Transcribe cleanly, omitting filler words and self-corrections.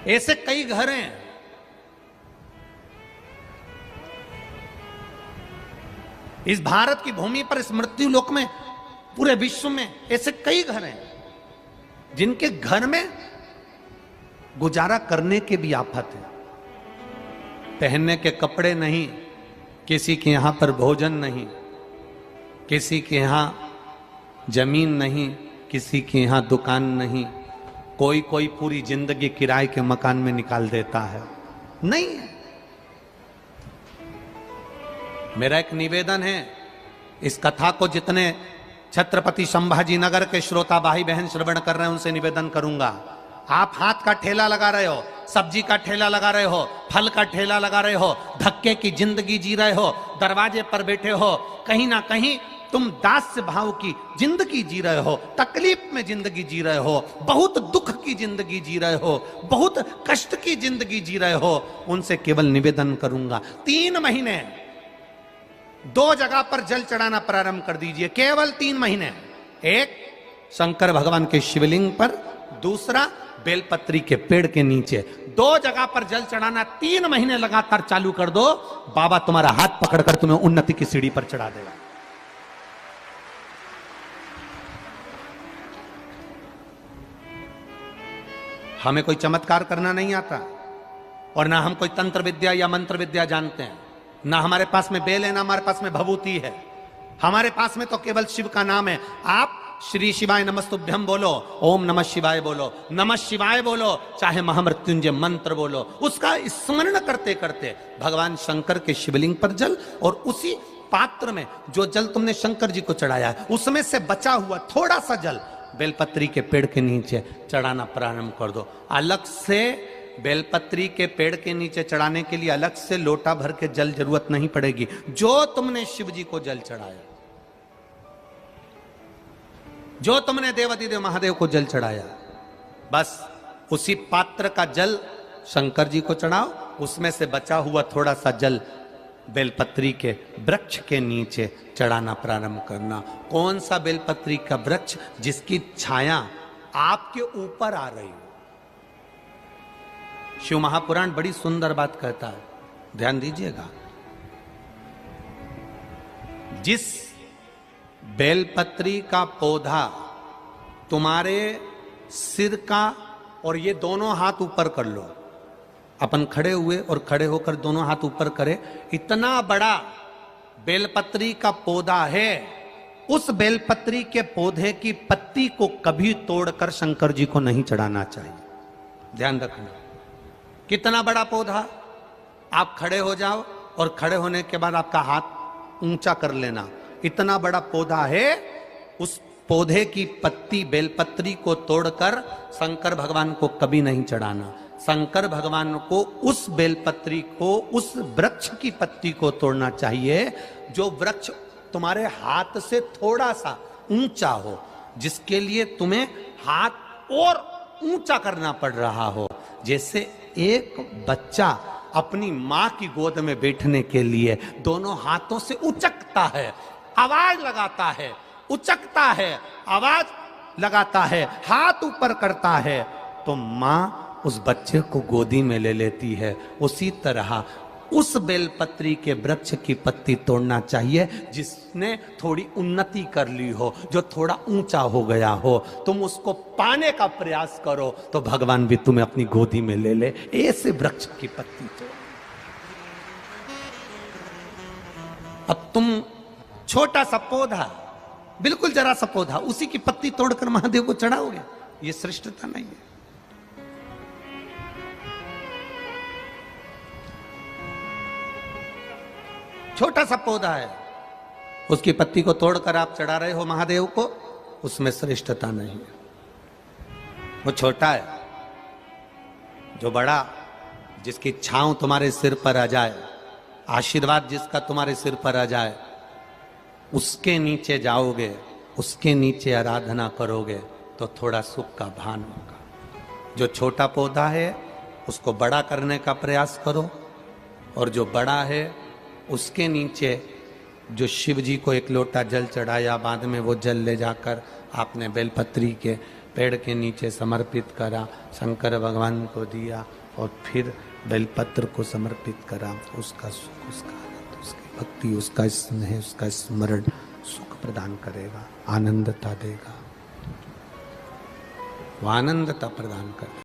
ऐसे कई घर हैं। इस भारत की भूमि पर, इस मृत्यु लोक में, पूरे विश्व में ऐसे कई घर हैं जिनके घर में गुजारा करने के भी आफत है। पहनने के कपड़े नहीं, किसी के यहां पर भोजन नहीं, किसी के यहां जमीन नहीं, किसी के यहां दुकान नहीं। कोई कोई पूरी जिंदगी किराए के मकान में निकाल देता है। नहीं है। मेरा एक निवेदन है, इस कथा को जितने छत्रपति संभाजी नगर के श्रोता भाई बहन श्रवण कर रहे हैं उनसे निवेदन करूंगा, आप हाथ का ठेला लगा रहे हो, सब्जी का ठेला लगा रहे हो, फल का ठेला लगा रहे हो, धक्के की जिंदगी जी रहे हो, दरवाजे पर बैठे हो, कहीं ना कहीं तुम दास्य भाव की जिंदगी जी रहे हो, तकलीफ में जिंदगी जी रहे हो, बहुत दुख की जिंदगी जी रहे हो, बहुत कष्ट की जिंदगी जी रहे हो, उनसे केवल निवेदन करूंगा 3 महीने 2 जगह पर जल चढ़ाना प्रारंभ कर दीजिए। केवल 3 महीने। एक शंकर भगवान के शिवलिंग पर, दूसरा बेलपत्री के पेड़ के नीचे। 2 जगह पर जल चढ़ाना 3 महीने लगातार चालू कर दो, बाबा तुम्हारा हाथ पकड़कर तुम्हें उन्नति की सीढ़ी पर चढ़ा देगा। हमें कोई चमत्कार करना नहीं आता और ना हम कोई तंत्र विद्या या मंत्र विद्या जानते हैं। ना हमारे पास में बेल है, ना हमारे पास में भभूति है। हमारे पास में तो केवल शिव का नाम है। आप श्री शिवाय नमस्तुभ्यम बोलो, ओम नमः शिवाय बोलो, नमः शिवाय बोलो, चाहे महामृत्युंजय मंत्र बोलो, उसका स्मरण करते करते भगवान शंकर के शिवलिंग पर जल, और उसी पात्र में जो जल तुमने शंकर जी को चढ़ाया है उसमें से बचा हुआ थोड़ा सा जल बेलपत्री के पेड़ के नीचे चढ़ाना प्रारंभ कर दो। अलग से बेलपत्री के पेड़ के नीचे चढ़ाने के लिए अलग से लोटा भर के जल जरूरत नहीं पड़ेगी। जो तुमने शिव जी को जल चढ़ाया, जो तुमने देवाधिदेव महादेव को जल चढ़ाया, बस उसी पात्र का जल शंकर जी को चढ़ाओ, उसमें से बचा हुआ थोड़ा सा जल बेलपत्री के वृक्ष के नीचे चढ़ाना प्रारंभ करना। कौन सा बेलपत्री का वृक्ष? जिसकी छाया आपके ऊपर आ रही हो। शिव महापुराण बड़ी सुंदर बात कहता है, ध्यान दीजिएगा। जिस बेलपत्री का पौधा तुम्हारे सिर का, और ये दोनों हाथ ऊपर कर लो, अपन खड़े हुए और खड़े होकर दोनों हाथ ऊपर करें, इतना बड़ा बेलपत्री का पौधा है, उस बेलपत्री के पौधे की पत्ती को कभी तोड़कर शंकर जी को नहीं चढ़ाना चाहिए। ध्यान रखना। कितना बड़ा पौधा। आप खड़े हो जाओ और खड़े होने के बाद आपका हाथ ऊंचा कर लेना। इतना बड़ा पौधा है, उस पौधे की पत्ती बेलपत्री को तोड़कर शंकर भगवान को कभी नहीं चढ़ाना। शंकर भगवान को उस बेलपत्री को, उस वृक्ष की पत्ती को तोड़ना चाहिए जो वृक्ष तुम्हारे हाथ से थोड़ा सा ऊंचा हो, जिसके लिए तुम्हें हाथ और ऊंचा करना पड़ रहा हो। जैसे एक बच्चा अपनी मां की गोद में बैठने के लिए दोनों हाथों से उचकता है, आवाज लगाता है, उचकता है, आवाज लगाता है, हाथ ऊपर करता है, तो मां उस बच्चे को गोदी में ले लेती है। उसी तरह उस बेलपत्री के वृक्ष की पत्ती तोड़ना चाहिए जिसने थोड़ी उन्नति कर ली हो, जो थोड़ा ऊंचा हो गया हो। तुम उसको पाने का प्रयास करो तो भगवान भी तुम्हें अपनी गोदी में ले ले। ऐसे वृक्ष की पत्ती तोड़। अब तुम छोटा सा पौधा, बिल्कुल जरा सा पौधा, उसी की पत्ती तोड़कर महादेव को चढ़ाओगे, ये श्रेष्ठता नहीं है। छोटा सा पौधा है, उसकी पत्ती को तोड़कर आप चढ़ा रहे हो महादेव को, उसमें श्रेष्ठता नहीं है। वो छोटा है। जो बड़ा, जिसकी छांव तुम्हारे सिर पर आ जाए, आशीर्वाद जिसका तुम्हारे सिर पर आ जाए, उसके नीचे जाओगे, उसके नीचे आराधना करोगे तो थोड़ा सुख का भान होगा। जो छोटा पौधा है उसको बड़ा करने का प्रयास करो, और जो बड़ा है उसके नीचे जो शिव जी को एक लोटा जल चढ़ाया, बाद में वो जल ले जाकर आपने बेलपत्री के पेड़ के नीचे समर्पित करा, शंकर भगवान को दिया और फिर बेलपत्र को समर्पित करा। उसका सुख, उसका आनंद, उसकी भक्ति, उसका स्नेह, उसका स्मरण सुख प्रदान करेगा, आनंदता देगा, वो आनंदता प्रदान करेगा।